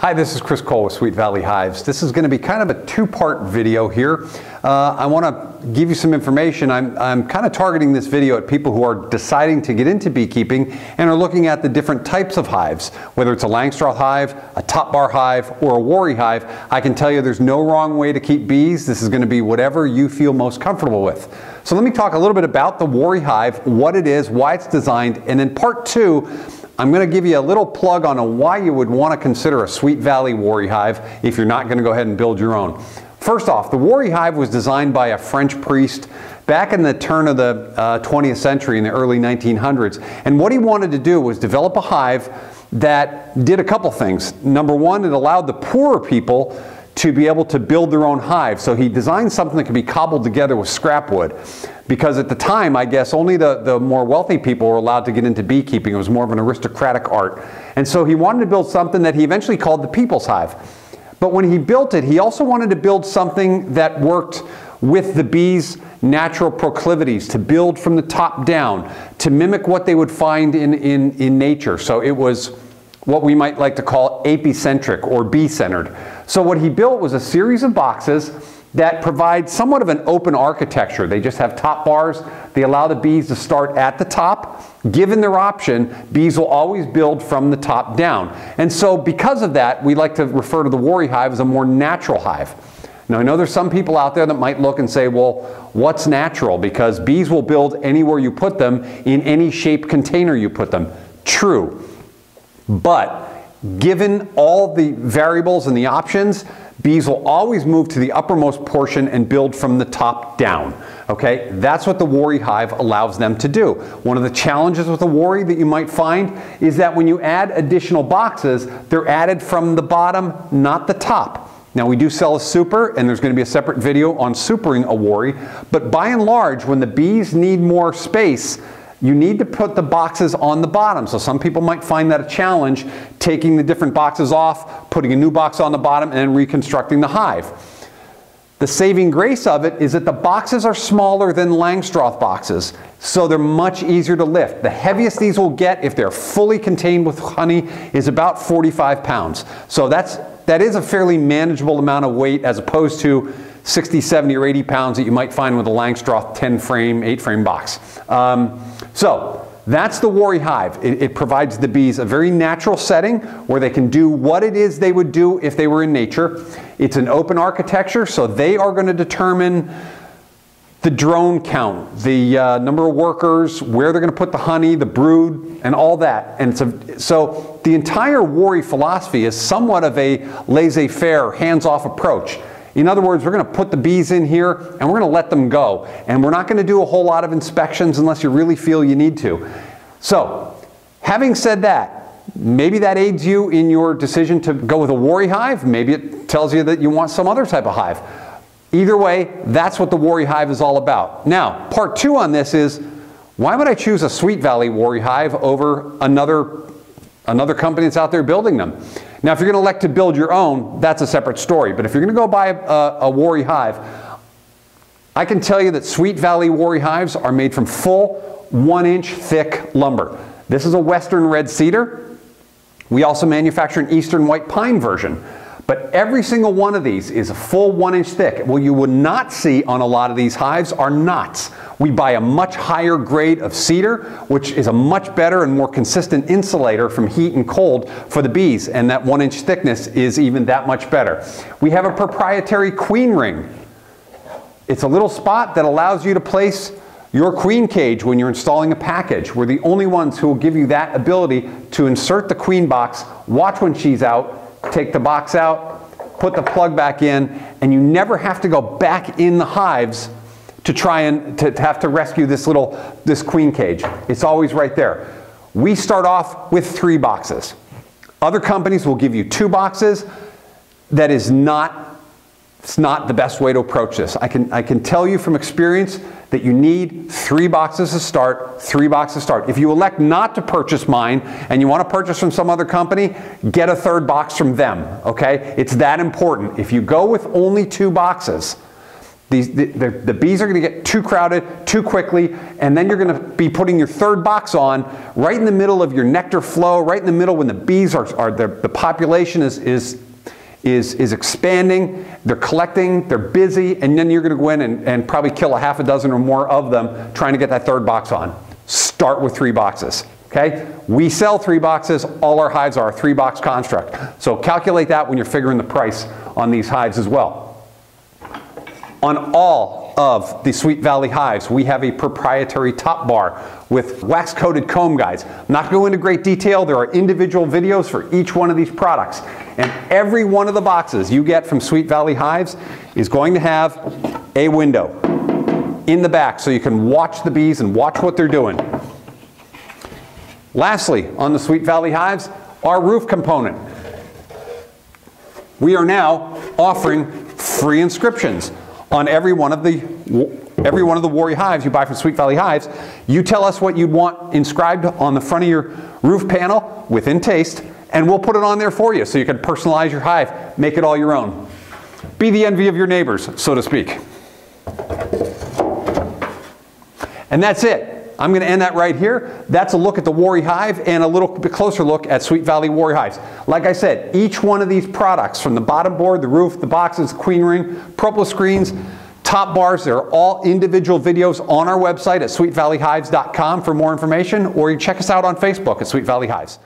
Hi, this is Chris Cole with Sweet Valley Hives. This is going to be kind of a two-part video here. I want to give you some information. I'm kind of targeting this video at people who are deciding to get into beekeeping and are looking at the different types of hives, whether it's a Langstroth hive, a top bar hive, or a Warre hive. I can tell you there's no wrong way to keep bees. This is going to be whatever you feel most comfortable with. So let me talk a little bit about the Warre hive, what it is, why it's designed, and in part two, I'm going to give you a little plug on why you would want to consider a Sweet Valley Warre hive if you're not going to go ahead and build your own. First off, the Warre hive was designed by a French priest back in the turn of the 20th century, in the early 1900s. And what he wanted to do was develop a hive that did a couple things. Number one, it allowed the poorer people to be able to build their own hive. So he designed something that could be cobbled together with scrap wood. Because at the time, I guess, only the more wealthy people were allowed to get into beekeeping. It was more of an aristocratic art. And so he wanted to build something that he eventually called the People's Hive. But when he built it, he also wanted to build something that worked with the bees' natural proclivities, to build from the top down, to mimic what they would find in nature. So it was what we might like to call apicentric or bee-centered. So what he built was a series of boxes that provide somewhat of an open architecture. They just have top bars. They allow the bees to start at the top. Given their option, bees will always build from the top down. And so because of that, we like to refer to the Warre hive as a more natural hive. Now I know there's some people out there that might look and say, well, what's natural? Because bees will build anywhere you put them, in any shape container you put them. True. But given all the variables and the options, bees will always move to the uppermost portion and build from the top down. Okay, that's what the Warre hive allows them to do. One of the challenges with the Warre that you might find is that when you add additional boxes, they're added from the bottom, not the top. Now we do sell a super, and there's going to be a separate video on supering a Warre, but by and large, when the bees need more space, you need to put the boxes on the bottom. So some people might find that a challenge, taking the different boxes off, putting a new box on the bottom, and then reconstructing the hive. The saving grace of it is that the boxes are smaller than Langstroth boxes, so they're much easier to lift. The heaviest these will get, if they're fully contained with honey, is about 45 pounds. So that is a fairly manageable amount of weight, as opposed to 60, 70, or 80 pounds that you might find with a Langstroth 10-frame, 8-frame box. So that's the Warre hive. It provides the bees a very natural setting where they can do what it is they would do if they were in nature. It's an open architecture, so they are going to determine the drone count, the number of workers, where they're going to put the honey, the brood, and all that. And so the entire Warre philosophy is somewhat of a laissez-faire, hands-off approach. In other words, we're going to put the bees in here and we're going to let them go. And we're not going to do a whole lot of inspections unless you really feel you need to. So, having said that, maybe that aids you in your decision to go with a Warre hive. Maybe it tells you that you want some other type of hive. Either way, that's what the Warre hive is all about. Now, part two on this is, why would I choose a Sweet Valley Warre hive over another company that's out there building them? Now, if you're going to elect to build your own, that's a separate story. But if you're going to go buy a Warre hive, I can tell you that Sweet Valley Warre hives are made from full 1-inch thick lumber. This is a Western red cedar. We also manufacture an Eastern white pine version. But every single one of these is a full 1-inch thick. What you would not see on a lot of these hives are knots. We buy a much higher grade of cedar, which is a much better and more consistent insulator from heat and cold for the bees, and that 1-inch thickness is even that much better. We have a proprietary queen ring. It's a little spot that allows you to place your queen cage when you're installing a package. We're the only ones who will give you that ability to insert the queen box, watch when she's out, take the box out, put the plug back in, and you never have to go back in the hives to try and to have to rescue this queen cage. It's always right there. We start off with 3 boxes. Other companies will give you 2 boxes. That is it's not the best way to approach this. I can tell you from experience that you need 3 boxes to start, 3 boxes to start. If you elect not to purchase mine and you want to purchase from some other company, get a 3rd box from them, okay? It's that important. If you go with only 2 boxes, The bees are going to get too crowded too quickly, and then you're going to be putting your third box on right in the middle of your nectar flow, right in the middle when the bees the population is expanding, they're collecting, they're busy, and then you're going to go in and probably kill a half a dozen or more of them trying to get that third box on. Start with 3 boxes. Okay? We sell 3 boxes. All our hives are a 3-box construct. So calculate that when you're figuring the price on these hives as well. On all of the Sweet Valley hives, we have a proprietary top bar with wax-coated comb guides. I'm not going to go into great detail. There are individual videos for each one of these products. And every one of the boxes you get from Sweet Valley Hives is going to have a window in the back so you can watch the bees and watch what they're doing. Lastly, on the Sweet Valley Hives, our roof component. We are now offering free inscriptions on every one of the Warre hives you buy from Sweet Valley Hives. You tell us what you'd want inscribed on the front of your roof panel within taste, and we'll put it on there for you so you can personalize your hive, make it all your own. Be the envy of your neighbors, so to speak. And that's it. I'm going to end that right here. That's a look at the Warre hive and a little bit closer look at Sweet Valley Warre hives. Like I said, each one of these products, from the bottom board, the roof, the boxes, queen ring, propolis screens, top bars, they're all individual videos on our website at sweetvalleyhives.com for more information, or you check us out on Facebook at Sweet Valley Hives.